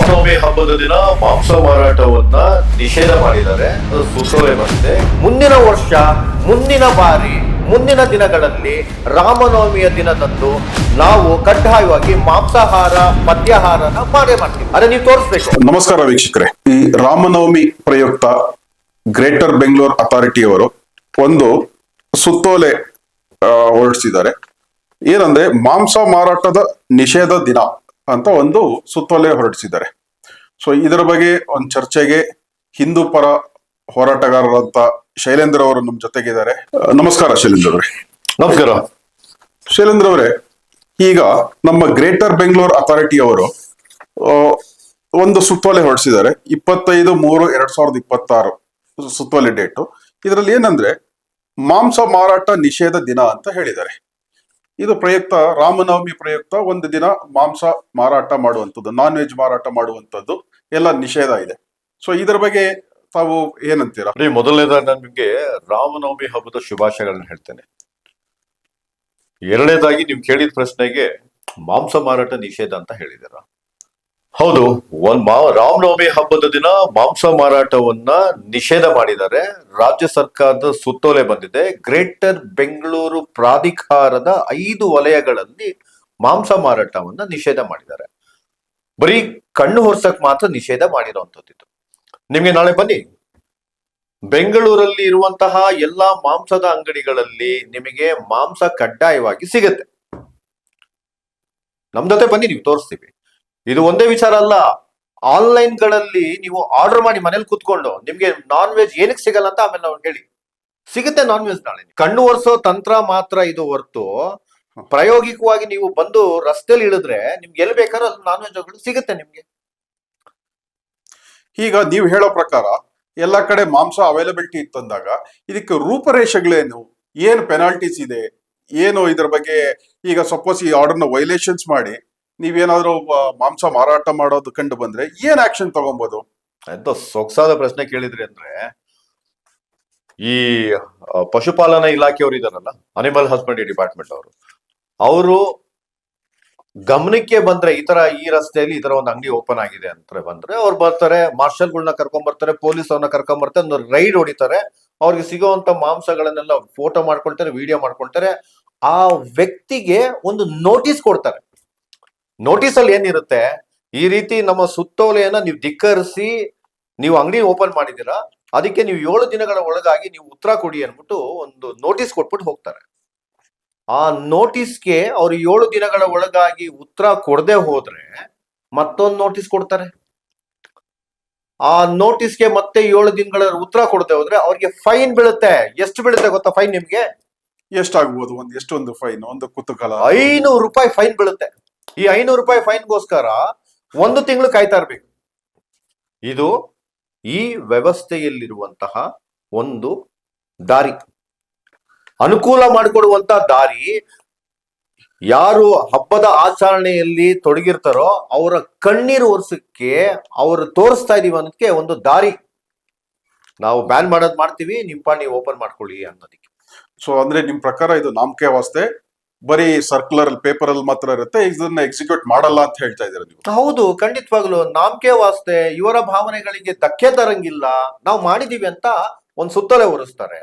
ರಾಮನವಮಿ ಹಬ್ಬದ ದಿನ ಮಾಂಸ ಮಾರಾಟವನ್ನ ನಿಷೇಧ ಮಾಡಿದ್ದಾರೆ. ಅದು ಸುತ್ತೋಲೆ ಬಂದಿದೆ. ಮುಂದಿನ ವರ್ಷ, ಮುಂದಿನ ಬಾರಿ, ಮುಂದಿನ ದಿನಗಳಲ್ಲಿ ರಾಮನವಮಿಯ ದಿನದಂದು ನಾವು ಕಡ್ಡಾಯವಾಗಿ ಮಾಂಸಾಹಾರ ಮದ್ಯಾಹಾರನ ಮಾಡೇ ಮಾಡ್ತೀವಿ. ಅದೇ ನೀವು ತೋರಿಸ್ಬೇಕು. ನಮಸ್ಕಾರ ವೀಕ್ಷಕರೇ, ಈ ರಾಮನವಮಿ ಪ್ರಯುಕ್ತ ಗ್ರೇಟರ್ ಬೆಂಗಳೂರು ಅಥಾರಿಟಿಯವರು ಒಂದು ಸುತ್ತೋಲೆ ಹೊರಡಿಸಿದ್ದಾರೆ. ಏನಂದ್ರೆ ಮಾಂಸ ಮಾರಾಟದ ನಿಷೇಧ ದಿನ ಅಂತ ಒಂದು ಸುತ್ತೋಲೆ ಹೊರಡಿಸಿದ್ದಾರೆ. ಸೊ ಇದರ ಬಗ್ಗೆ ಒಂದು ಚರ್ಚೆಗೆ ಹಿಂದೂ ಪರ ಹೋರಾಟಗಾರರಂತ ಶೈಲೇಂದ್ರ ಅವರು ನಮ್ಮ ಜೊತೆಗಿದ್ದಾರೆ. ನಮಸ್ಕಾರ ಶೈಲೇಂದ್ರ ಅವರೇ. ನಮಸ್ಕಾರ. ಶೈಲೇಂದ್ರ ಅವರೇ, ಈಗ ನಮ್ಮ ಗ್ರೇಟರ್ ಬೆಂಗಳೂರು ಅಥಾರಿಟಿ ಅವರು ಒಂದು ಸುತ್ತೋಲೆ ಹೊರಡಿಸಿದ್ದಾರೆ. 25/3/2026 ಸುತ್ತೋಲೆ ಡೇಟು. ಇದರಲ್ಲಿ ಏನಂದ್ರೆ ಮಾಂಸ ಮಾರಾಟ ನಿಷೇಧ ದಿನ ಅಂತ ಹೇಳಿದ್ದಾರೆ. ಇದು ಪ್ರಯುಕ್ತ ರಾಮನವಮಿ ಪ್ರಯುಕ್ತ ಒಂದು ದಿನ ಮಾಂಸ ಮಾರಾಟ ಮಾಡುವಂಥದ್ದು, ನಾನ್ ವೆಜ್ ಮಾರಾಟ ಮಾಡುವಂಥದ್ದು ಎಲ್ಲ ನಿಷೇಧ ಇದೆ. ಸೊ ಇದರ ಬಗ್ಗೆ ತಾವು ಏನಂತೀರಾ? ಮೊದಲನೇದಾಗಿ ನಾನು ನಿಮ್ಗೆ ರಾಮನವಮಿ ಹಬ್ಬದ ಶುಭಾಶಯಗಳನ್ನ ಹೇಳ್ತೇನೆ. ಎರಡನೇದಾಗಿ ನೀವು ಕೇಳಿದ ಪ್ರಶ್ನೆಗೆ ಮಾಂಸ ಮಾರಾಟ ನಿಷೇಧ ಅಂತ ಹೇಳಿದಾರ. ಹೌದು, ರಾಮನವಮಿ ಹಬ್ಬದ ದಿನ ಮಾಂಸ ಮಾರಾಟವನ್ನ ನಿಷೇಧ ಮಾಡಿದ್ದಾರೆ. ರಾಜ್ಯ ಸರ್ಕಾರದ ಸುತ್ತೋಲೆ ಬಂದಿದೆ. ಗ್ರೇಟರ್ ಬೆಂಗಳೂರು ಪ್ರಾಧಿಕಾರದ 5 ವಲಯಗಳಲ್ಲಿ ಮಾಂಸ ಮಾರಾಟವನ್ನ ನಿಷೇಧ ಮಾಡಿದ್ದಾರೆ. ಬರೀ ಕಣ್ಣು ಹೊರ್ಸಕ್ ಮಾತ್ರ ನಿಷೇಧ ಮಾಡಿರುವಂತದ್ದು. ನಿಮ್ಗೆ ನಾಳೆ ಬನ್ನಿ, ಬೆಂಗಳೂರಲ್ಲಿ ಇರುವಂತಹ ಎಲ್ಲಾ ಮಾಂಸದ ಅಂಗಡಿಗಳಲ್ಲಿ ನಿಮಗೆ ಮಾಂಸ ಕಡ್ಡಾಯವಾಗಿ ಸಿಗುತ್ತೆ. ನಮ್ ಜೊತೆ ಬನ್ನಿ, ನೀವು ತೋರಿಸ್ತೀವಿ. ಇದು ಒಂದೇ ವಿಚಾರ ಅಲ್ಲ, ಆನ್ಲೈನ್ ಗಳಲ್ಲಿ ನೀವು ಆರ್ಡರ್ ಮಾಡಿ ಮನೇಲಿ ಕೂತ್ಕೊಂಡು ನಿಮ್ಗೆ ನಾನ್ ವೆಜ್ ಏನಕ್ಕೆ ಸಿಗಲ್ಲ ಅಂತ ಆಮೇಲೆ ನಾವು ಹೇಳಿ, ಸಿಗುತ್ತೆ ನಾನ್ ವೆಜ್ ನಾಳೆ. ಕಣ್ಣು ಒರೆಸೋ ತಂತ್ರ ಮಾತ್ರ ಇದು ಹೊರ್ತು ಪ್ರಾಯೋಗಿಕವಾಗಿ ನೀವು ಬಂದು ರಸ್ತೆಯಲ್ಲಿ ಇಳಿದ್ರೆ ನಿಮ್ಗೆ ಎಲ್ಲಿ ಬೇಕಾದ್ರೂ ಅಲ್ಲಿ ನಾನ್ ವೆಜ್ ಸಿಗುತ್ತೆ ನಿಮ್ಗೆ. ಈಗ ನೀವು ಹೇಳೋ ಪ್ರಕಾರ ಎಲ್ಲಾ ಕಡೆ ಮಾಂಸ ಅವೈಲಬಿಲಿಟಿ ಇತ್ತಂದಾಗ ಇದಕ್ಕೆ ರೂಪರೇಷೆಗಳೇನು, ಏನು ಪೆನಾಲ್ಟೀಸ್ ಇದೆ, ಏನು ಇದ್ರ ಬಗ್ಗೆ? ಈಗ ಸಪೋಸ್ ಈ ಆರ್ಡರ್ನ ವೈಲೇಷನ್ಸ್ ಮಾಡಿ ನೀವೇನಾದ್ರೂ ಮಾಂಸ ಮಾರಾಟ ಮಾಡೋದು ಕಂಡು ಬಂದ್ರೆ ಏನ್ ಆಕ್ಷನ್ ತಗೊಬಹುದು? ಎಂತ ಸೊಗಸಾದ ಪ್ರಶ್ನೆ ಕೇಳಿದ್ರಿ. ಅಂದ್ರೆ ಈ ಪಶುಪಾಲನಾ ಇಲಾಖೆಯವರು ಇದಾರಲ್ಲ, ಅನಿಮಲ್ ಹಸ್ಬೆಂಡ್ರಿ ಡಿಪಾರ್ಟ್ಮೆಂಟ್ ಅವರು ಗಮನಕ್ಕೆ ಬಂದ್ರೆ ಈ ರಸ್ತೆಯಲ್ಲಿ ಈ ತರ ಒಂದು ಅಂಗಡಿ ಓಪನ್ ಆಗಿದೆ ಅಂತ ಬಂದ್ರೆ ಅವ್ರು ಬರ್ತಾರೆ, ಮಾರ್ಷಲ್ಗಳನ್ನ ಕರ್ಕೊಂಡ್ ಬರ್ತಾರೆ, ಪೊಲೀಸ್ ಅವ್ರನ್ನ ಕರ್ಕೊಂಡ್ ಬರ್ತಾರೆ, ಒಂದು ರೈಡ್ ಹೊಡಿತಾರೆ. ಅವ್ರಿಗೆ ಸಿಗೋವಂತ ಮಾಂಸಗಳನ್ನೆಲ್ಲ ಫೋಟೋ ಮಾಡ್ಕೊಳ್ತಾರೆ, ವಿಡಿಯೋ ಮಾಡ್ಕೊಳ್ತಾರೆ. ಆ ವ್ಯಕ್ತಿಗೆ ಒಂದು ನೋಟಿಸ್ ಕೊಡ್ತಾರೆ. ನೋಟಿಸ್ ಅಲ್ಲಿ ಏನಿರುತ್ತೆ, ಈ ರೀತಿ ನಮ್ಮ ಸುತ್ತೋಲೆಯನ್ನ ನೀವು ಧಿಕ್ಕರಿಸಿ ನೀವು ಅಂಗಡಿ ಓಪನ್ ಮಾಡಿದ್ದೀರಾ, ಅದಕ್ಕೆ ನೀವು 7 ದಿನಗಳ ಒಳಗಾಗಿ ನೀವು ಉತ್ತರ ಕೊಡಿ ಅನ್ಬಿಟ್ಟು ಒಂದು ನೋಟಿಸ್ ಕೊಟ್ಬಿಟ್ಟು ಹೋಗ್ತಾರೆ. ಆ ನೋಟಿಸ್ಗೆ ಅವ್ರು 7 ದಿನಗಳ ಒಳಗಾಗಿ ಉತ್ತರ ಕೊಡದೆ ಹೋದ್ರೆ ಮತ್ತೊಂದು ನೋಟಿಸ್ ಕೊಡ್ತಾರೆ. ಆ ನೋಟಿಸ್ಗೆ ಮತ್ತೆ 7 ದಿನಗಳ ಉತ್ತರ ಕೊಡದೆ ಹೋದ್ರೆ ಅವ್ರಿಗೆ ಫೈನ್ ಬೀಳುತ್ತೆ. ಎಷ್ಟು ಬೀಳುತ್ತೆ ಗೊತ್ತಾ ಫೈನ್ ನಿಮ್ಗೆ? ಎಷ್ಟಾಗ್ಬೋದು? ಎಷ್ಟೊಂದು ಫೈನ್? ಒಂದು ಕುತೂಹಲ. 500 ರೂಪಾಯಿ ಫೈನ್ ಬೀಳುತ್ತೆ. ಈ 500 ರೂಪಾಯಿ ಫೈನ್ಗೋಸ್ಕರ 1 ತಿಂಗಳು ಕಾಯ್ತಾ ಇರ್ಬೇಕು. ಇದು ಈ ವ್ಯವಸ್ಥೆಯಲ್ಲಿರುವಂತಹ ಒಂದು ದಾರಿ, ಅನುಕೂಲ ಮಾಡಿಕೊಡುವಂತ ದಾರಿ. ಯಾರು ಹಬ್ಬದ ಆಚರಣೆಯಲ್ಲಿ ತೊಡಗಿರ್ತಾರೋ ಅವರ ಕಣ್ಣೀರು ಒರೆಸಕ್ಕೆ ಅವರು ತೋರಿಸ್ತಾ ಇದೀವಿ ಅನ್ನೋದಕ್ಕೆ ಒಂದು ದಾರಿ. ನಾವು ಬ್ಯಾನ್ ಮಾಡೋದ್ ಮಾಡ್ತೀವಿ, ನೀವು ಓಪನ್ ಮಾಡ್ಕೊಳ್ಳಿ ಅನ್ನೋದಕ್ಕೆ. ಸೊ ಅಂದ್ರೆ ನಿಮ್ ಪ್ರಕಾರ ಇದು ನಾಮಕೆ ವಾಸ್ತೆ, ಬರೀ ಸರ್ಕ್ಯುಲರ್ ಪೇಪರ್ ಅಲ್ಲಿ ಮಾತ್ರ ಇರುತ್ತೆ, ಇದನ್ನ ಎಕ್ಸಿಕ್ಯೂಟ್ ಮಾಡಲ್ಲ ಅಂತ ಹೇಳ್ತಾ ಇದ್ದೀರಾ ನೀವು? ಹೌದು, ಖಂಡಿತವಾಗ್ಲು ನಾಮಕೆ ವಾಸ್ತೆ. ಇವರ ಭಾವನೆಗಳಿಗೆ ಧಕ್ಕೆ ತರಂಗಿಲ್ಲ, ನಾವು ಮಾಡಿದೀವಿ ಅಂತ ಒಂದ್ ಸುತ್ತೋಲೆ ಹೊರಿಸ್ತಾರೆ.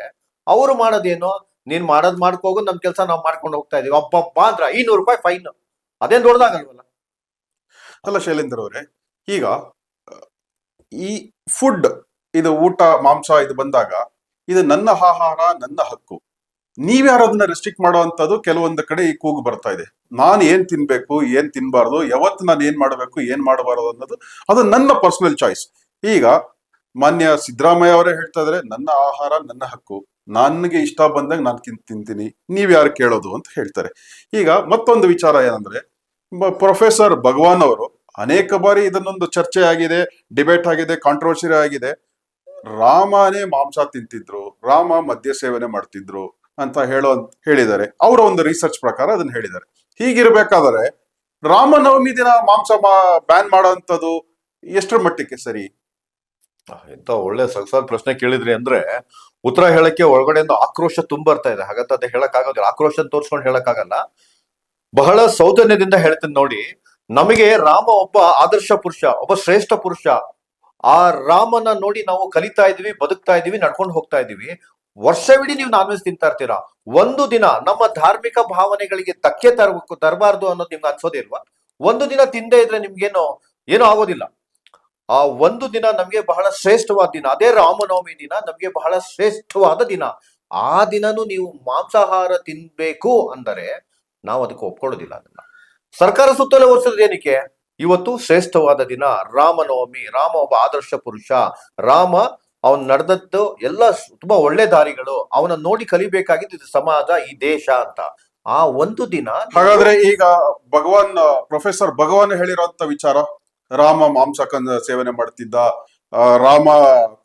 ಅವರು ಮಾಡೋದೇನು, ನೀನ್ ಮಾಡೋದ್ ಮಾಡ್ಕೋಗು, ನಮ್ ಕೆಲಸ ನಾವು ಮಾಡ್ಕೊಂಡು ಹೋಗ್ತಾ ಇದೀವಿ. ಅಬ್ಬಬ್ಬ ಅಂದ್ರ 500 ರೂಪಾಯಿ ಫೈನ್, ಅದೇನ್ ದೊಡ್ಡದಾಗಲ್ವಲ್ಲ? ಅಲ್ಲ ಶೈಲೇಂದ್ರ ಅವರೇ, ಈಗ ಈ ಫುಡ್, ಇದು ಊಟ ಮಾಂಸ ಇದು ಬಂದಾಗ ಇದು ನನ್ನ ಆಹಾರ, ನನ್ನ ಹಕ್ಕು, ನೀವ್ಯಾರು ಅದನ್ನ ರೆಸ್ಟ್ರಿಕ್ಟ್ ಮಾಡುವಂಥದ್ದು ಕೆಲವೊಂದು ಕಡೆ ಈ ಕೂಗು ಬರ್ತಾ ಇದೆ. ನಾನು ಏನ್ ತಿನ್ಬೇಕು, ಏನ್ ತಿನ್ಬಾರ್ದು, ಯಾವತ್ತು ನಾನು ಏನ್ ಮಾಡಬೇಕು, ಏನ್ ಮಾಡಬಾರದು ಅನ್ನೋದು ಅದು ನನ್ನ ಪರ್ಸನಲ್ ಚಾಯ್ಸ್. ಈಗ ಮಾನ್ಯ ಸಿದ್ದರಾಮಯ್ಯ ಅವರೇ ಹೇಳ್ತಾ ಇದ್ರೆ, ನನ್ನ ಆಹಾರ ನನ್ನ ಹಕ್ಕು, ನನಗೆ ಇಷ್ಟ ಬಂದಾಗ ನಾನು ತಿಂತೀನಿ, ನೀವ್ಯಾರು ಕೇಳೋದು ಅಂತ ಹೇಳ್ತಾರೆ. ಈಗ ಮತ್ತೊಂದು ವಿಚಾರ ಏನಂದ್ರೆ, ಪ್ರೊಫೆಸರ್ ಭಗವಾನ್ ಅವರು ಅನೇಕ ಬಾರಿ ಇದನ್ನೊಂದು ಚರ್ಚೆ ಆಗಿದೆ, ಡಿಬೇಟ್ ಆಗಿದೆ, ಕಾಂಟ್ರವರ್ಸಿ ಆಗಿದೆ. ರಾಮನೇ ಮಾಂಸ ತಿಂತಿದ್ರು, ರಾಮ ಮದ್ಯ ಸೇವನೆ ಮಾಡ್ತಿದ್ರು ಅಂತ ಹೇಳಿದ್ದಾರೆ. ಅವರ ಒಂದು ರಿಸರ್ಚ್ ಪ್ರಕಾರ ಅದನ್ನ ಹೇಳಿದ್ದಾರೆ. ಹೀಗಿರ್ಬೇಕಾದ್ರೆ ರಾಮನವಮಿ ದಿನ ಮಾಂಸ ಬ್ಯಾನ್ ಮಾಡೋಂಥದ್ದು ಎಷ್ಟರ ಮಟ್ಟಿಗೆ ಸರಿ? ಎಂತ ಒಳ್ಳೆ ಸೊಗಸಾದ ಪ್ರಶ್ನೆ ಕೇಳಿದ್ರಿ. ಅಂದ್ರೆ ಉತ್ತರ ಹೇಳಕ್ಕೆ ಒಳಗಡೆಯಿಂದ ಆಕ್ರೋಶ ತುಂಬರ್ತಾ ಇದೆ. ಹಾಗಂತ ಅದೇ ಹೇಳಕ್ ಆಗೋದಿಲ್ಲ, ಆಕ್ರೋಶ ತೋರ್ಸ್ಕೊಂಡು ಹೇಳಕ್ ಆಗಲ್ಲ. ಬಹಳ ಸೌಜನ್ಯದಿಂದ ಹೇಳ್ತೀನಿ ನೋಡಿ. ನಮಗೆ ರಾಮ ಒಬ್ಬ ಆದರ್ಶ ಪುರುಷ, ಒಬ್ಬ ಶ್ರೇಷ್ಠ ಪುರುಷ. ಆ ರಾಮನ ನೋಡಿ ನಾವು ಕಲಿತಾ ಇದೀವಿ, ಬದುಕ್ತಾ ಇದೀವಿ, ನಡ್ಕೊಂಡು ಹೋಗ್ತಾ ಇದೀವಿ. ವರ್ಷವಿಡೀ ನೀವು ನಾನ್ ವೆಜ್ ತಿಂತಾ ಇರ್ತೀರಾ, ಒಂದು ದಿನ ನಮ್ಮ ಧಾರ್ಮಿಕ ಭಾವನೆಗಳಿಗೆ ಧಕ್ಕೆ ತರಬಾರ್ದು ಅನ್ನೋದು ನಿಮ್ಗೆ ಅನ್ಸೋದೇ ಇಲ್ವಾ? ಒಂದು ದಿನ ತಿಂದೇ ಇದ್ರೆ ನಿಮ್ಗೇನೋ ಏನೋ ಆಗೋದಿಲ್ಲ. ಆ ಒಂದು ದಿನ ನಮ್ಗೆ ಬಹಳ ಶ್ರೇಷ್ಠವಾದ ದಿನ, ಅದೇ ರಾಮನವಮಿ ದಿನ ನಮ್ಗೆ ಬಹಳ ಶ್ರೇಷ್ಠವಾದ ದಿನ. ಆ ದಿನನೂ ನೀವು ಮಾಂಸಾಹಾರ ತಿನ್ಬೇಕು ಅಂದರೆ ನಾವು ಅದಕ್ಕೆ ಒಪ್ಕೊಳ್ಳೋದಿಲ್ಲ. ಅದನ್ನ ಸರ್ಕಾರ ಸುತ್ತಲೇ ವರ್ಷದ ಏನಕ್ಕೆ? ಇವತ್ತು ಶ್ರೇಷ್ಠವಾದ ದಿನ ರಾಮನವಮಿ. ರಾಮ ಒಬ್ಬ ಆದರ್ಶ ಪುರುಷ. ರಾಮ ಅವನ್ ನಡೆದದ್ದು ಎಲ್ಲ ತುಂಬಾ ಒಳ್ಳೆ ದಾರಿಗಳು, ಅವನ ನೋಡಿ ಕಲಿಬೇಕಾಗಿದ್ದು ಇದು ಸಮಾಜ, ಈ ದೇಶ ಅಂತ. ಆ ಒಂದು ದಿನ ಹಾಗಾದ್ರೆ ಈಗ ಪ್ರೊಫೆಸರ್ ಭಗವಾನ್ ಹೇಳಿರೋಂತ ವಿಚಾರ, ರಾಮ ಮಾಂಸ ಸೇವನೆ ಮಾಡ್ತಿದ್ದ, ರಾಮ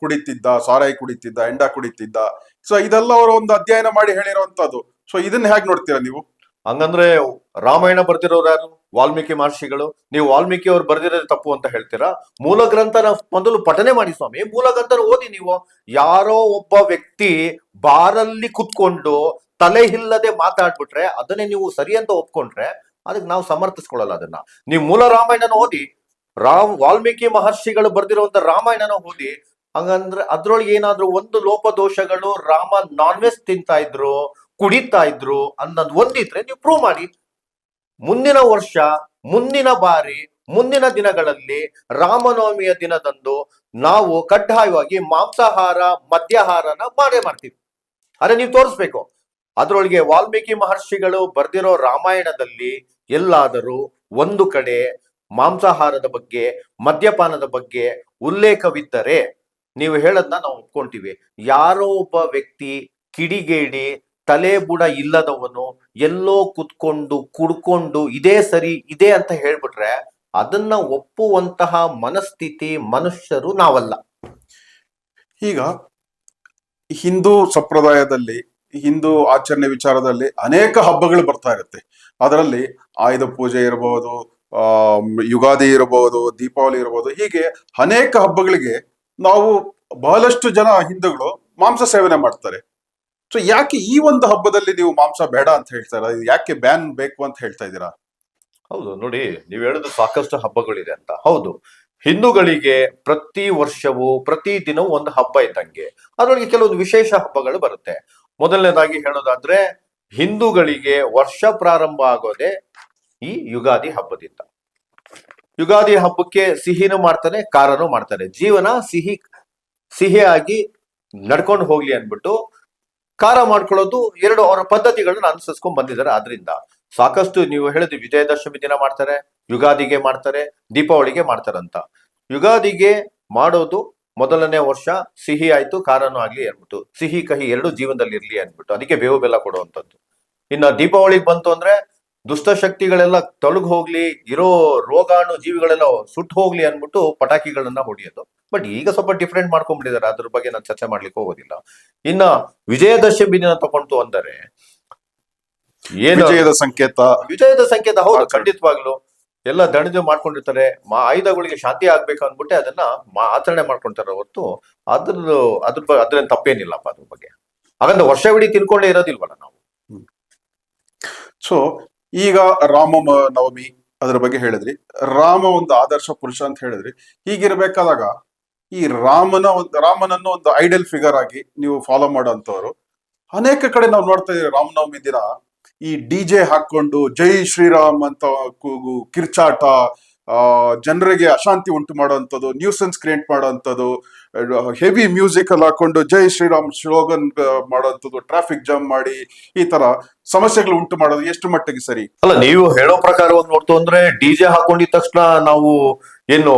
ಕುಡಿತಿದ್ದ, ಸಾರಾಯಿ ಕುಡಿತಿದ್ದ, ಎಂಡ ಕುಡಿತಿದ್ದ, ಸೊ ಇದೆಲ್ಲ ಅವರು ಒಂದು ಅಧ್ಯಯನ ಮಾಡಿ ಹೇಳಿರೋಂಥದ್ದು. ಸೊ ಇದನ್ನ ಹೇಗೆ ನೋಡ್ತೀರಾ ನೀವು? ಹಂಗಂದ್ರೆ ರಾಮಾಯಣ ಬರ್ದಿರೋರು ಯಾರು? ವಾಲ್ಮೀಕಿ ಮಹರ್ಷಿಗಳು. ನೀವು ವಾಲ್ಮೀಕಿ ಅವ್ರು ಬರ್ದಿರೋದು ತಪ್ಪು ಅಂತ ಹೇಳ್ತೀರಾ? ಮೂಲ ಗ್ರಂಥನ ಮೊದಲು ಪಠನೆ ಮಾಡಿ ಸ್ವಾಮಿ, ಮೂಲ ಗ್ರಂಥನ ಓದಿ ನೀವು. ಯಾರೋ ಒಬ್ಬ ವ್ಯಕ್ತಿ ಬಾರಲ್ಲಿ ಕುತ್ಕೊಂಡು ತಲೆ ಇಲ್ಲದೆ ಮಾತಾಡ್ಬಿಟ್ರೆ ಅದನ್ನೇ ನೀವು ಸರಿ ಅಂತ ಒಪ್ಕೊಂಡ್ರೆ ಅದಕ್ಕೆ ನಾವು ಸಮರ್ಥಿಸ್ಕೊಳ್ಳಲ್ಲ. ಅದನ್ನ ನೀವು ಮೂಲ ರಾಮಾಯಣನ ಓದಿ, ವಾಲ್ಮೀಕಿ ಮಹರ್ಷಿಗಳು ಬರ್ದಿರುವಂತ ರಾಮಾಯಣನ ಓದಿ. ಹಂಗಂದ್ರೆ ಅದ್ರೊಳಗೆ ಏನಾದ್ರು ಒಂದು ಲೋಪದೋಷಗಳು, ರಾಮ ನಾನ್ ವೆಜ್ ತಿಂತಾ ಇದ್ರು, ಕುಡಿತಾ ಇದ್ರು ಅನ್ನೋದು ಒಂದಿದ್ರೆ ನೀವು ಪ್ರೂವ್ ಮಾಡಿ. ಮುಂದಿನ ವರ್ಷ, ಮುಂದಿನ ಬಾರಿ, ಮುಂದಿನ ದಿನಗಳಲ್ಲಿ ರಾಮನವಮಿಯ ದಿನದಂದು ನಾವು ಕಡ್ಡಾಯವಾಗಿ ಮಾಂಸಾಹಾರ, ಮದ್ಯಾಹಾರನ ಮಾಡೇ ಮಾಡ್ತೀವಿ. ಅದೇ ನೀವು ತೋರಿಸ್ಬೇಕು. ಅದ್ರೊಳಗೆ ವಾಲ್ಮೀಕಿ ಮಹರ್ಷಿಗಳು ಬರ್ದಿರೋ ರಾಮಾಯಣದಲ್ಲಿ ಎಲ್ಲಾದರೂ ಒಂದು ಕಡೆ ಮಾಂಸಾಹಾರದ ಬಗ್ಗೆ, ಮದ್ಯಪಾನದ ಬಗ್ಗೆ ಉಲ್ಲೇಖವಿದ್ದರೆ ನೀವು ಹೇಳದ್ನ ನಾವು ಒಪ್ಕೊಂತೀವಿ. ಯಾರೋ ಒಬ್ಬ ವ್ಯಕ್ತಿ ಕಿಡಿಗೇಡಿ, ತಲೆ ಬುಡ ಇಲ್ಲದವನು ಎಲ್ಲೋ ಕುತ್ಕೊಂಡು ಕುಡ್ಕೊಂಡು ಇದೇ ಸರಿ ಇದೆ ಅಂತ ಹೇಳ್ಬಿಟ್ರೆ ಅದನ್ನ ಒಪ್ಪುವಂತಹ ಮನಸ್ಥಿತಿ ಮನುಷ್ಯರು ನಾವಲ್ಲ. ಈಗ ಹಿಂದೂ ಸಂಪ್ರದಾಯದಲ್ಲಿ, ಹಿಂದೂ ಆಚರಣೆ ವಿಚಾರದಲ್ಲಿ ಅನೇಕ ಹಬ್ಬಗಳು ಬರ್ತಾ ಇರುತ್ತೆ. ಅದರಲ್ಲಿ ಆಯುಧ ಪೂಜೆ ಇರಬಹುದು, ಯುಗಾದಿ ಇರಬಹುದು, ದೀಪಾವಳಿ ಇರಬಹುದು, ಹೀಗೆ ಅನೇಕ ಹಬ್ಬಗಳಿಗೆ ನಾವು ಬಹಳಷ್ಟು ಜನ ಹಿಂದೂಗಳು ಮಾಂಸ ಸೇವನೆ ಮಾಡ್ತಾರೆ. ಸೊ ಯಾಕೆ ಈ ಒಂದು ಹಬ್ಬದಲ್ಲಿ ನೀವು ಮಾಂಸ ಬೇಡ ಅಂತ ಹೇಳ್ತಾರ? ಯಾಕೆ ಬ್ಯಾನ್ ಬೇಕು ಅಂತ ಹೇಳ್ತಾ ಇದ್ದೀರಾ? ಹೌದು ನೋಡಿ, ನೀವು ಹೇಳುದು ಸಾಕಷ್ಟು ಹಬ್ಬಗಳಿದೆ ಅಂತ. ಹೌದು, ಹಿಂದೂಗಳಿಗೆ ಪ್ರತಿ ವರ್ಷವೂ ಪ್ರತಿ ದಿನವೂ ಒಂದು ಹಬ್ಬ ಇದ್ದಂಗೆ ಅದರೊಳಗೆ ಕೆಲವೊಂದು ವಿಶೇಷ ಹಬ್ಬಗಳು ಬರುತ್ತೆ. ಮೊದಲನೇದಾಗಿ ಹೇಳೋದಾದ್ರೆ ಹಿಂದೂಗಳಿಗೆ ವರ್ಷ ಪ್ರಾರಂಭ ಆಗೋದೇ ಈ ಯುಗಾದಿ ಹಬ್ಬದಿಂದ. ಯುಗಾದಿ ಹಬ್ಬಕ್ಕೆ ಸಿಹಿನೂ ಮಾಡ್ತಾನೆ, ಖಾರನೂ ಮಾಡ್ತಾನೆ. ಜೀವನ ಸಿಹಿಯಾಗಿ ನಡ್ಕೊಂಡು ಹೋಗ್ಲಿ ಅನ್ಬಿಟ್ಟು ಖಾರ ಮಾಡ್ಕೊಳ್ಳೋದು ಎರಡು ಅವರ ಪದ್ಧತಿಗಳನ್ನ ಅನುಸರಿಸ್ಕೊಂಡ್ ಬಂದಿದ್ದಾರೆ. ಆದ್ರಿಂದ ಸಾಕಷ್ಟು ನೀವು ಹೇಳಿದ್ರಿ, ವಿಜಯದಶಮಿ ದಿನ ಮಾಡ್ತಾರೆ, ಯುಗಾದಿಗೆ ಮಾಡ್ತಾರೆ, ದೀಪಾವಳಿಗೆ ಮಾಡ್ತಾರಂತ. ಯುಗಾದಿಗೆ ಮಾಡೋದು ಮೊದಲನೇ ವರ್ಷ ಸಿಹಿ ಆಯ್ತು, ಖಾರನೂ ಆಗ್ಲಿ ಅನ್ಬಿಟ್ಟು, ಸಿಹಿ ಕಹಿ ಎರಡು ಜೀವನದಲ್ಲಿ ಇರ್ಲಿ ಅನ್ಬಿಟ್ಟು, ಅದಕ್ಕೆ ಬೇವು ಬೆಲ್ಲ ಕೊಡುವಂಥದ್ದು. ಇನ್ನ ದೀಪಾವಳಿಗೆ ಬಂತು ಅಂದ್ರೆ ದುಷ್ಟಶಕ್ತಿಗಳೆಲ್ಲ ತೊಲಗ್ ಹೋಗ್ಲಿ, ಇರೋ ರೋಗಾಣು ಜೀವಿಗಳೆಲ್ಲ ಸುಟ್ಟು ಹೋಗ್ಲಿ ಅನ್ಬಿಟ್ಟು ಪಟಾಕಿಗಳನ್ನ ಹೊಡಿಯೋದು. ಬಟ್ ಈಗ ಸ್ವಲ್ಪ ಡಿಫ್ರೆಂಟ್ ಮಾಡ್ಕೊಂಡ್ಬಿಟ್ಟಿದ್ದಾರೆ, ಅದ್ರ ಬಗ್ಗೆ ನಾನು ಚರ್ಚೆ ಮಾಡ್ಲಿಕ್ಕೆ ಹೋಗೋದಿಲ್ಲ. ಇನ್ನ ವಿಜಯದಶಮಿ ದಿನ ತಗೊಂಡು ಅಂದರೆ ಏನು ವಿಜಯದ ಸಂಕೇತ, ವಿಜಯದ ಸಂಕೇತ. ಹೌದು, ಖಂಡಿತವಾಗ್ಲು ಎಲ್ಲ ದಣಿದು ಮಾಡ್ಕೊಂಡಿರ್ತಾರೆ. ಆಯುಧಗಳಿಗೆ ಶಾಂತಿ ಆಗ್ಬೇಕು ಅಂದ್ಬಿಟ್ಟೆ ಅದನ್ನ ಆಚರಣೆ ಮಾಡ್ಕೊಂತಾರೆ ಹೊರತು ಅದ್ರೇನ್ ತಪ್ಪೇನಿಲ್ಲಪ್ಪ ಅದ್ರ ಬಗ್ಗೆ. ಹಾಗಂದ್ರೆ ವರ್ಷವಿಡೀ ತಿನ್ಕೊಂಡೇ ಇರೋದಿಲ್ವಲ್ಲ ನಾವು. ಸೊ ಈಗ ನವಮಿ ಅದ್ರ ಬಗ್ಗೆ ಹೇಳಿದ್ರಿ, ರಾಮ ಒಂದು ಆದರ್ಶ ಪುರುಷ ಅಂತ ಹೇಳಿದ್ರಿ. ಹೀಗಿರ್ಬೇಕಾದಾಗ ಈ ರಾಮನನ್ನು ಒಂದು ಐಡಲ್ ಫಿಗರ್ ಆಗಿ ನೀವು ಫಾಲೋ ಮಾಡೋಂಥವ್ರು ಅನೇಕ ಕಡೆ ನಾವು ನೋಡ್ತಾ ಇದೀವಿ. ರಾಮನವಮಿ ದಿನ ಈ DJ ಹಾಕೊಂಡು ಜೈ ಶ್ರೀರಾಮ್ ಅಂತ ಕೂಗು, ಕಿರ್ಚಾಟ, ಜನರಿಗೆ ಅಶಾಂತಿ ಉಂಟು ಮಾಡುವಂಥದ್ದು, ನ್ಯೂಸೆನ್ಸ್ ಕ್ರಿಯೇಟ್ ಮಾಡುವಂಥದ್ದು, ಹೆವಿ ಮ್ಯೂಸಿಕ್ ಅಲ್ಲಿ ಹಾಕೊಂಡು ಜೈ ಶ್ರೀರಾಮ್ ಸ್ಲೋಗನ್ ಮಾಡುವಂಥದ್ದು, ಟ್ರಾಫಿಕ್ ಜಾಮ್ ಮಾಡಿ ಈ ತರ ಸಮಸ್ಯೆಗಳು ಉಂಟು ಮಾಡೋದು ಎಷ್ಟು ಮಟ್ಟಿಗೆ ಸರಿ? ಅಲ್ಲ, ನೀವು ಹೇಳೋ ಪ್ರಕಾರವಾಗಿ ನೋಡ್ತು ಅಂದ್ರೆ DJ ಹಾಕೊಂಡಿದ ತಕ್ಷಣ ನಾವು ಏನು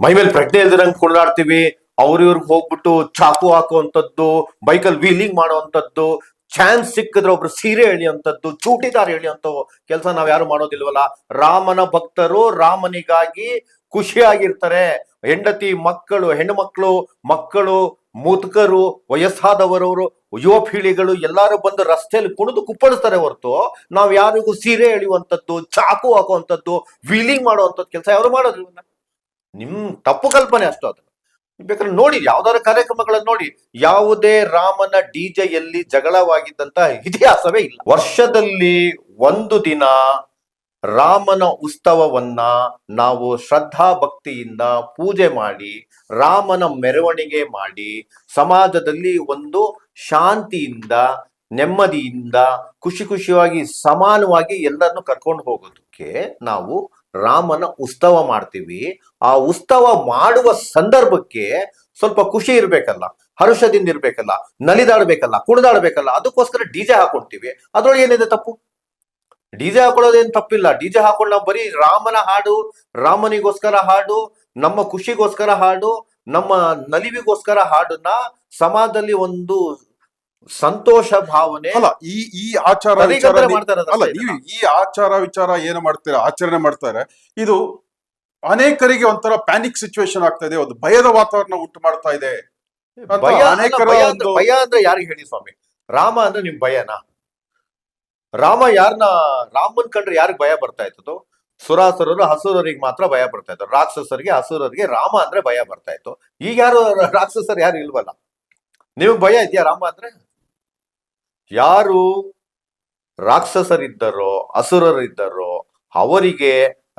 ಮೈ ಮೇಲೆ ಪ್ರಜ್ಞೆ ಇಲ್ದಿರಂಗ್ ಕೊಂಡಾಡ್ತೀವಿ, ಇವ್ರಿಗೆ ಹೋಗ್ಬಿಟ್ಟು ಚಾಕು ಹಾಕುವಂಥದ್ದು, ಬೈಕಲ್ಲಿ ವೀಲಿಂಗ್ ಮಾಡುವಂಥದ್ದು, ಚಾನ್ಸ್ ಸಿಕ್ಕಿದ್ರೆ ಒಬ್ರು ಸೀರೆ ಎಳೆಯುವಂಥದ್ದು, ಚೂಟಿದಾರ ಎಳೆಯುವಂತ ಕೆಲಸ ನಾವ್ ಯಾರು ಮಾಡೋದಿಲ್ವಲ್ಲ. ರಾಮನ ಭಕ್ತರು ರಾಮನಿಗಾಗಿ ಖುಷಿಯಾಗಿರ್ತಾರೆ. ಹೆಂಡತಿ ಮಕ್ಕಳು, ಹೆಣ್ಣು ಮಕ್ಕಳು, ಮುದುಕರು, ವಯಸ್ಸಾದವರವರು, ಯುವ ಪೀಳಿಗೆಗಳು ಎಲ್ಲಾರು ಬಂದು ರಸ್ತೆಯಲ್ಲಿ ಕುಣಿದು ಕುಪ್ಪಳಿಸ್ತಾರೆ ಹೊರತು ನಾವ್ ಯಾರಿಗೂ ಸೀರೆ ಎಳೆಯುವಂಥದ್ದು, ಚಾಕು ಹಾಕುವಂಥದ್ದು, ವೀಲಿಂಗ್ ಮಾಡುವಂಥದ್ದು ಕೆಲಸ ಯಾರು ಮಾಡೋದಿಲ್ಲ. ನಿಮ್ ತಪ್ಪು ಕಲ್ಪನೆ ಅಷ್ಟು. ಅದು ಬೇಕಾದ್ರೆ ನೋಡಿ, ಯಾವ್ದಾದ್ರು ಕಾರ್ಯಕ್ರಮಗಳನ್ನ ನೋಡಿ, ಯಾವುದೇ ರಾಮನ DJಯಲ್ಲಿ ಜಗಳವಾಗಿದ್ದಂತ ಇತಿಹಾಸವೇ ಇಲ್ಲ. ವರ್ಷದಲ್ಲಿ ಒಂದು ದಿನ ರಾಮನ ಉತ್ಸವವನ್ನ ನಾವು ಶ್ರದ್ಧಾ ಭಕ್ತಿಯಿಂದ ಪೂಜೆ ಮಾಡಿ ರಾಮನ ಮೆರವಣಿಗೆ ಮಾಡಿ ಸಮಾಜದಲ್ಲಿ ಒಂದು ಶಾಂತಿಯಿಂದ ನೆಮ್ಮದಿಯಿಂದ ಖುಷಿಯಾಗಿ ಸಮಾನವಾಗಿ ಎಲ್ಲರನ್ನು ಕರ್ಕೊಂಡು ಹೋಗೋದಕ್ಕೆ ನಾವು ರಾಮನ ಉತ್ಸವ ಮಾಡ್ತೀವಿ. ಆ ಉತ್ಸವ ಮಾಡುವ ಸಂದರ್ಭಕ್ಕೆ ಸ್ವಲ್ಪ ಖುಷಿ ಇರ್ಬೇಕಲ್ಲ, ಹರ್ಷದಿಂದ ಇರ್ಬೇಕಲ್ಲ, ನಲಿದಾಡ್ಬೇಕಲ್ಲ, ಕುಣಿದಾಡ್ಬೇಕಲ್ಲ, ಅದಕ್ಕೋಸ್ಕರ ಡಿಜೆ ಹಾಕೊಳ್ತೀವಿ. ಅದ್ರೊಳಗೆ ಏನಿದೆ ತಪ್ಪು? ಡಿಜೆ ಹಾಕೊಳ್ಳೋದೇನು ತಪ್ಪಿಲ್ಲ. ಡಿಜೆ ಹಾಕೊಂಡು ನಾವು ಬರೀ ರಾಮನ ಹಾಡು, ರಾಮನಿಗೋಸ್ಕರ ಹಾಡು, ನಮ್ಮ ಖುಷಿಗೋಸ್ಕರ ಹಾಡು, ನಮ್ಮ ನಲಿವಿಗೋಸ್ಕರ ಹಾಡನ್ನ ಸಮಾಜದಲ್ಲಿ ಒಂದು ಸಂತೋಷ ಭಾವನೆ ಅಲ್ಲ, ಈ ಆಚಾರ ವಿಚಾರ ತಡೆಗಟ್ಟಲೆ ಮಾಡ್ತಾರೆ ಅಲ್ಲ, ಅದಷ್ಟೇ ನೀವು ಈ ಆಚಾರ ವಿಚಾರ ಏನು ಮಾಡ್ತೀರಾ, ಆಚರಣೆ ಮಾಡ್ತಾರೆ, ಇದು ಅನೇಕರಿಗೆ ಒಂಥರ ಪ್ಯಾನಿಕ್ ಸಿಚುವೇಶನ್ ಆಗ್ತಾ ಇದೆ, ಒಂದು ಭಯದ ವಾತಾವರಣ ಉಂಟು ಮಾಡ್ತಾ ಇದೆ ಅಂತ ಭಯ ಅಲ್ಲ, ಅನೇಕರ ಒಂದು ಭಯ ಅಂದ್ರೆ ಯಾರಿಗೆ ಹೇಳಿ ಸ್ವಾಮಿ? ರಾಮ ಅಂದ್ರೆ ನಿಮ್ ಭಯನಾ? ರಾಮ ರಾಮನ್ ಕಂಡ್ರೆ ಯಾರಿಗೆ ಭಯ ಬರ್ತಾ ಇತ್ತು? ಸುರಾಸುರರು ಹಸುರರಿಗೆ ಮಾತ್ರ ಭಯ ಬರ್ತಾ ಇತ್ತು, ರಾಕ್ಷಸರಿಗೆ ಹಸುರರಿಗೆ ರಾಮ ಅಂದ್ರೆ ಭಯ ಬರ್ತಾ ಇತ್ತು. ಈಗ ಯಾರು ರಾಕ್ಷಸರು ಯಾರು ಇಲ್ವಲ್ಲ. ನಿಮಗ್ ಭಯ ಇದೆಯಾ ರಾಮ ಅಂದ್ರೆ? ಯಾರು ರಾಕ್ಷಸರಿದ್ದರೋ ಅಸುರರಿದ್ದರೋ ಅವರಿಗೆ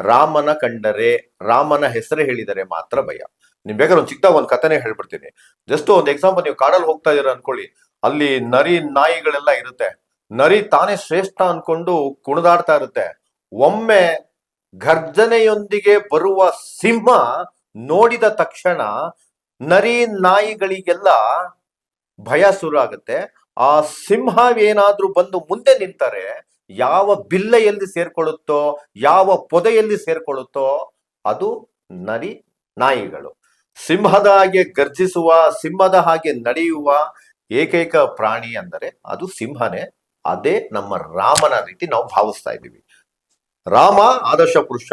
ರಾಮನ ಕಂಡರೆ, ರಾಮನ ಹೆಸರೇ ಹೇಳಿದರೆ ಮಾತ್ರ ಭಯ. ನಿಮ್ ಬೇಕಾದ್ರೆ ಒಂದು ಚಿಕ್ಕದಾಗ ಒಂದು ಕಥೆನೇ ಹೇಳ್ಬಿಡ್ತೀನಿ. ಜಸ್ಟ್ ಒಂದು ಎಕ್ಸಾಂಪಲ್, ನೀವು ಕಾಡಲ್ಲಿ ಹೋಗ್ತಾ ಇದೀರ ಅನ್ಕೊಳ್ಳಿ, ಅಲ್ಲಿ ನರಿ ನಾಯಿಗಳೆಲ್ಲ ಇರುತ್ತೆ. ನರಿ ತಾನೇ ಶ್ರೇಷ್ಠ ಅನ್ಕೊಂಡು ಕುಣಿದಾಡ್ತಾ ಇರುತ್ತೆ. ಒಮ್ಮೆ ಗರ್ಜನೆಯೊಂದಿಗೆ ಬರುವ ಸಿಂಹ ನೋಡಿದ ತಕ್ಷಣ ನರಿ ನಾಯಿಗಳಿಗೆಲ್ಲ ಭಯ ಶುರು ಆಗುತ್ತೆ. ಆ ಸಿಂಹ ಏನಾದ್ರೂ ಬಂದು ಮುಂದೆ ನಿಂತರೆ ಯಾವ ಬಿಲ್ಲೆಯಲ್ಲಿ ಸೇರ್ಕೊಳ್ಳುತ್ತೋ, ಯಾವ ಪೊದೆಯಲ್ಲಿ ಸೇರ್ಕೊಳ್ಳುತ್ತೋ ಅದು ನರಿ ನಾಯಿಗಳು. ಸಿಂಹದ ಹಾಗೆ ಗರ್ಜಿಸುವ, ಸಿಂಹದ ಹಾಗೆ ನಡೆಯುವ ಏಕೈಕ ಪ್ರಾಣಿ ಅಂದರೆ ಅದು ಸಿಂಹನೇ. ಅದೇ ನಮ್ಮ ರಾಮನ ರೀತಿ ನಾವು ಭಾವಿಸ್ತಾ ಇದ್ದೀವಿ. ರಾಮ ಆದರ್ಶ ಪುರುಷ,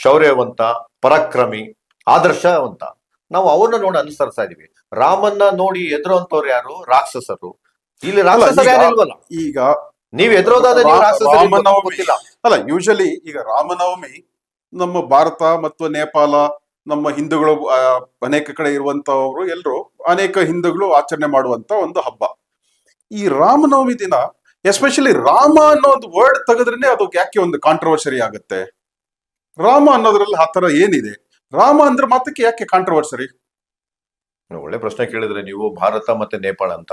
ಶೌರ್ಯವಂತ, ಪರಾಕ್ರಮಿ, ಆದರ್ಶವಂತ. ನಾವು ಅವ್ರನ್ನ ನೋಡಿ ಅನುಸರಿಸ್ತಾ ಇದೀವಿ. ರಾಮನ್ನ ನೋಡಿ ಎದುರುವಂತವ್ರು ಯಾರು? ರಾಕ್ಷಸರು. ಇಲ್ಲಿ ರಾಕ್ಷಸರು ಯಾರು ಇಲ್ವಲ್ಲ. ಈಗ ನೀವ್ ಎದುರೋದಾದ್ರೆ ನೀವು ರಾಕ್ಷಸರು ಇಲ್ವೋ ಅಂತ ಗೊತ್ತಿಲ್ಲ. ಅಲ್ಲ, ಯೂಶಲಿ ಈಗ ರಾಮನವಮಿ ನಮ್ಮ ಭಾರತ ಮತ್ತು ನೇಪಾಳ, ನಮ್ಮ ಹಿಂದೂಗಳು ಅನೇಕ ಕಡೆ ಇರುವಂತವ್ರು ಎಲ್ಲರೂ, ಅನೇಕ ಹಿಂದೂಗಳು ಆಚರಣೆ ಮಾಡುವಂತ ಒಂದು ಹಬ್ಬ. ಈ ರಾಮನವಮಿ ದಿನ ಎಸ್ಪೆಷಲಿ ರಾಮ ಅನ್ನೋ ಒಂದು ವರ್ಡ್ ತೆಗೆದ್ರೇನೆ ಅದು ಯಾಕೆ ಒಂದು ಕಾಂಟ್ರವರ್ಸರಿ ಆಗುತ್ತೆ? ರಾಮ ಅನ್ನೋದ್ರಲ್ಲಿ ಆ ತರ ಏನಿದೆ? ರಾಮ ಅಂದ್ರೆ ಮಾತಕ್ಕೆ ಯಾಕೆ ಕಾಂಟ್ರವರ್ಸರಿ? ಒಳ್ಳೆ ಪ್ರಶ್ನೆ ಕೇಳಿದ್ರೆ ನೀವು. ಭಾರತ ಮತ್ತೆ ನೇಪಾಳ ಅಂತ,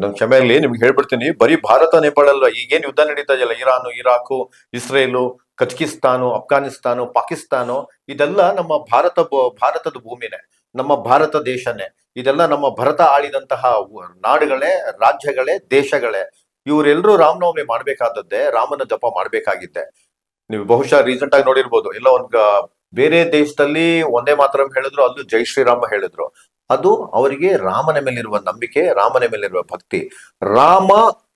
ನಮ್ ಕ್ಷಮೆಯಲ್ಲಿ ನಿಮ್ಗೆ ಹೇಳ್ಬಿಡ್ತೀನಿ, ಬರೀ ಭಾರತ ನೇಪಾಳ ಅಲ್ಲ, ಈಗೇನ್ ಯುದ್ಧ ನಡೀತಾ ಇದೆಯಲ್ಲ, Iran, Iraq, Israel, Kazakhstan, Afghanistan, Pakistan, ಇದೆಲ್ಲ ನಮ್ಮ ಭಾರತದ ಭೂಮಿನೇ, ನಮ್ಮ ಭಾರತ ದೇಶನೇ. ಇದೆಲ್ಲ ನಮ್ಮ ಭರತ ಆಳಿದಂತಹ ನಾಡುಗಳೇ, ರಾಜ್ಯಗಳೇ, ದೇಶಗಳೇ. ಇವರೆಲ್ಲರೂ ರಾಮನವಮಿ ಮಾಡ್ಬೇಕಾದದ್ದೇ, ರಾಮನ ಜಪ ಮಾಡ್ಬೇಕಾಗಿದ್ದೆ. ನೀವು ಬಹುಶಃ ರೀಸೆಂಟ್ ಆಗಿ ನೋಡಿರ್ಬೋದು, ಎಲ್ಲ ಒಂದು ಬೇರೆ ದೇಶದಲ್ಲಿ ಒಂದೇ ಮಾತರಂ ಹೇಳಿದ್ರು, ಅಲ್ಲೂ ಜೈ ಶ್ರೀರಾಮ ಹೇಳಿದ್ರು. ಅದು ಅವರಿಗೆ ರಾಮನ ಮೇಲಿರುವ ನಂಬಿಕೆ, ರಾಮನ ಮೇಲಿರುವ ಭಕ್ತಿ. ರಾಮ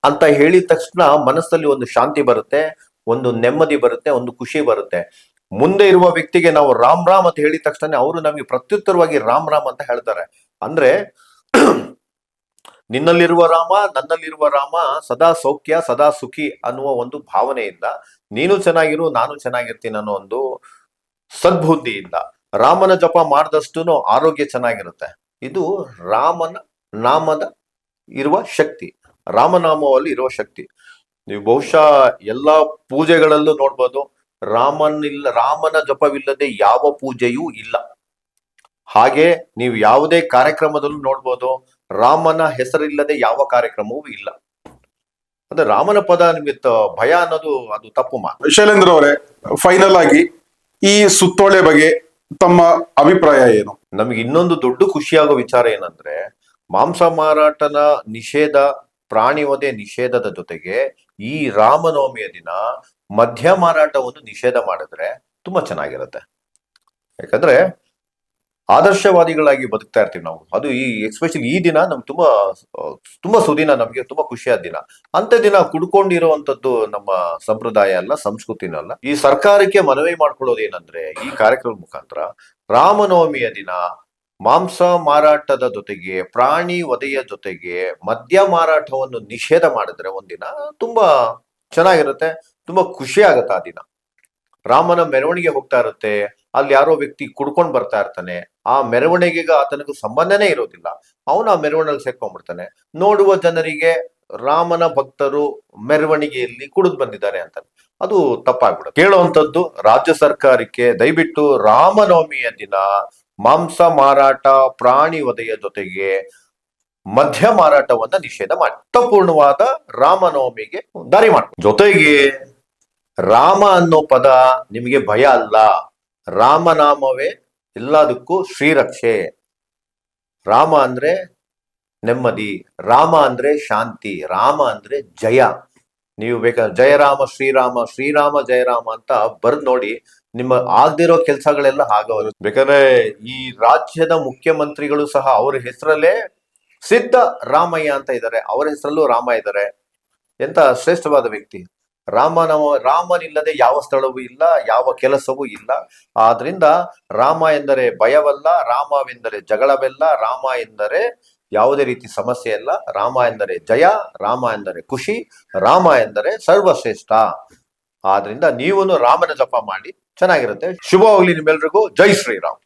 ಅಂತ ಹೇಳಿದ ತಕ್ಷಣ ಮನಸ್ಸಲ್ಲಿ ಒಂದು ಶಾಂತಿ ಬರುತ್ತೆ, ಒಂದು ನೆಮ್ಮದಿ ಬರುತ್ತೆ, ಒಂದು ಖುಷಿ ಬರುತ್ತೆ. ಮುಂದೆ ಇರುವ ವ್ಯಕ್ತಿಗೆ ನಾವು ರಾಮ್ ರಾಮ್ ಅಂತ ಹೇಳಿದ ತಕ್ಷಣ ಅವರು ನಮಗೆ ಪ್ರತ್ಯುತ್ತರವಾಗಿ ರಾಮ್ ರಾಮ್ ಅಂತ ಹೇಳ್ತಾರೆ. ಅಂದ್ರೆ ನಿನ್ನಲ್ಲಿರುವ ರಾಮ, ನನ್ನಲ್ಲಿರುವ ರಾಮ ಸದಾ ಸೌಖ್ಯ, ಸದಾ ಸುಖಿ ಅನ್ನುವ ಒಂದು ಭಾವನೆಯಿಂದ, ನೀನು ಚೆನ್ನಾಗಿರು, ನಾನು ಚೆನ್ನಾಗಿರ್ತೀನಿ ಅನ್ನೋ ಒಂದು ಸದ್ಬುದ್ಧಿಯಿಂದ ರಾಮನ ಜಪ ಮಾಡಿದಷ್ಟು ಆರೋಗ್ಯ ಚೆನ್ನಾಗಿರುತ್ತೆ. ಇದು ರಾಮನ ನಾಮದ ಇರುವ ಶಕ್ತಿ, ರಾಮನಾಮದಲ್ಲಿ ಇರುವ ಶಕ್ತಿ. ನೀವು ಬಹುಶಃ ಎಲ್ಲಾ ಪೂಜೆಗಳಲ್ಲೂ ನೋಡ್ಬೋದು, ರಾಮನ ಜಪವಿಲ್ಲದೆ ಯಾವ ಪೂಜೆಯೂ ಇಲ್ಲ. ಹಾಗೆ ನೀವು ಯಾವುದೇ ಕಾರ್ಯಕ್ರಮದಲ್ಲೂ ನೋಡ್ಬೋದು, ರಾಮನ ಹೆಸರಿಲ್ಲದೆ ಯಾವ ಕಾರ್ಯಕ್ರಮವೂ ಇಲ್ಲ. ಅಂದ್ರೆ ರಾಮನ ಪದ ನಿಮ್ಗೆ ಭಯ ಅನ್ನೋದು ಅದು ತಪ್ಪು ಮಾತು. ಶೈಲೇಂದ್ರ ಅವರೇ, ಫೈನಲ್ ಆಗಿ ಈ ಸುತ್ತೋಲೆ ಬಗ್ಗೆ ತಮ್ಮ ಅಭಿಪ್ರಾಯ ಏನು? ನಮ್ಗೆ ಇನ್ನೊಂದು ದೊಡ್ಡ ಖುಷಿಯಾಗೋ ವಿಚಾರ ಏನಂದ್ರೆ, ಮಾಂಸ ಮಾರಾಟನ ನಿಷೇಧ, ಪ್ರಾಣಿ ವಧೆ ನಿಷೇಧದ ಜೊತೆಗೆ ಈ ರಾಮನವಮಿಯ ದಿನ ಮದ್ಯ ಮಾರಾಟವನ್ನು ನಿಷೇಧ ಮಾಡಿದ್ರೆ ತುಂಬಾ ಚೆನ್ನಾಗಿರುತ್ತೆ. ಯಾಕಂದ್ರೆ ಆದರ್ಶವಾದಿಗಳಾಗಿ ಬದುಕ್ತಾ ಇರ್ತೀವಿ ನಾವು. ಅದು ಈ ಎಸ್ಪೆಷಲಿ ಈ ದಿನ ನಮ್ಗೆ ತುಂಬಾ ಸುದಿನ, ನಮ್ಗೆ ತುಂಬಾ ಖುಷಿಯಾದ ದಿನ. ಅಂತ ದಿನ ಕುಡ್ಕೊಂಡಿರುವಂತದ್ದು ನಮ್ಮ ಸಂಪ್ರದಾಯ ಅಲ್ಲ, ಸಂಸ್ಕೃತಿನೂ ಅಲ್ಲ. ಈ ಸರ್ಕಾರಕ್ಕೆ ಮನವಿ ಮಾಡ್ಕೊಳ್ಳೋದು ಏನಂದ್ರೆ, ಈ ಕಾರ್ಯಕ್ರಮದ ಮುಖಾಂತರ ರಾಮನವಮಿಯ ದಿನ ಮಾಂಸ ಮಾರಾಟದ ಜೊತೆಗೆ, ಪ್ರಾಣಿ ವಧೆಯ ಜೊತೆಗೆ ಮದ್ಯ ಮಾರಾಟವನ್ನು ನಿಷೇಧ ಮಾಡಿದ್ರೆ ಒಂದಿನ ತುಂಬಾ ಚೆನ್ನಾಗಿರುತ್ತೆ, ತುಂಬಾ ಖುಷಿ ಆಗುತ್ತೆ. ಆ ದಿನ ರಾಮನ ಮೆರವಣಿಗೆ ಹೋಗ್ತಾ ಇರುತ್ತೆ, ಅಲ್ಲಿ ಯಾರೋ ವ್ಯಕ್ತಿ ಕುಡ್ಕೊಂಡ್ ಬರ್ತಾ ಇರ್ತಾನೆ, ಆ ಮೆರವಣಿಗೆಗೆ ಆತನಿಗೂ ಸಂಬಂಧನೇ ಇರೋದಿಲ್ಲ, ಅವನು ಆ ಮೆರವಣಿಗೆಯಲ್ಲಿ ಸೇರ್ಕೊಂಡ್ಬಿಡ್ತಾನೆ. ನೋಡುವ ಜನರಿಗೆ ರಾಮನ ಭಕ್ತರು ಮೆರವಣಿಗೆಯಲ್ಲಿ ಕುಡಿದು ಬಂದಿದ್ದಾರೆ ಅಂತಾನೆ. ಅದು ತಪ್ಪಾಗ್ಬಿಡುತ್ತೆ. ಕೇಳುವಂತದ್ದು ರಾಜ್ಯ ಸರ್ಕಾರಕ್ಕೆ ದಯವಿಟ್ಟು ರಾಮನವಮಿಯ ದಿನ ಮಾಂಸ ಮಾರಾಟ, ಪ್ರಾಣಿ ವಧೆಯ ಜೊತೆಗೆ ಮದ್ಯ ಮಾರಾಟವನ್ನ ನಿಷೇಧ ಮಾಡಿ ಅರ್ಥಪೂರ್ಣವಾದ ರಾಮನವಮಿಗೆ ದಾರಿ ಮಾಡಿ. ಜೊತೆಗೆ ರಾಮ ಅನ್ನೋ ಪದ ನಿಮಗೆ ಭಯ ಅಲ್ಲ, ರಾಮನಾಮವೇ ಎಲ್ಲದಕ್ಕೂ ಶ್ರೀರಕ್ಷೆ. ರಾಮ ಅಂದ್ರೆ ನೆಮ್ಮದಿ, ರಾಮ ಅಂದ್ರೆ ಶಾಂತಿ, ರಾಮ ಅಂದ್ರೆ ಜಯ. ನೀವು ಬೇಕಾದ್ರೆ ಜಯರಾಮ ಶ್ರೀರಾಮ, ಶ್ರೀರಾಮ ಜಯರಾಮ ಅಂತ ಬರ್ದ್ ನೋಡಿ, ನಿಮ್ಮ ಆಗ್ದಿರೋ ಕೆಲಸಗಳೆಲ್ಲ ಆಗವರು. ಬೇಕಾದ್ರೆ ಈ ರಾಜ್ಯದ ಮುಖ್ಯಮಂತ್ರಿಗಳು ಸಹ ಅವ್ರ ಹೆಸರಲ್ಲೇ ಸಿದ್ಧ ರಾಮಯ್ಯ ಅಂತ ಇದ್ದಾರೆ, ಅವರ ಹೆಸರಲ್ಲೂ ರಾಮ ಇದ್ದಾರೆ. ಎಂತ ಶ್ರೇಷ್ಠವಾದ ವ್ಯಕ್ತಿ. ರಾಮನಿಲ್ಲದೆ ಯಾವ ಸ್ಥಳವೂ ಇಲ್ಲ, ಯಾವ ಕೆಲಸವೂ ಇಲ್ಲ. ಆದ್ರಿಂದ ರಾಮ ಎಂದರೆ ಭಯವಲ್ಲ, ರಾಮವೆಂದರೆ ಜಗಳವೆಲ್ಲ, ರಾಮ ಎಂದರೆ ಯಾವುದೇ ರೀತಿ ಸಮಸ್ಯೆ ಇಲ್ಲ, ರಾಮ ಎಂದರೆ ಜಯ, ರಾಮ ಎಂದರೆ ಖುಷಿ, ರಾಮ ಎಂದರೆ ಸರ್ವಶ್ರೇಷ್ಠ. ಆದ್ರಿಂದ ನೀವು ರಾಮನ ಜಪ ಮಾಡಿ, ಚೆನ್ನಾಗಿರುತ್ತೆ. ಶುಭವಾಗ್ಲಿ ನಿಮ್ಮೆಲ್ರಿಗೂ. ಜೈ ಶ್ರೀರಾಮ್.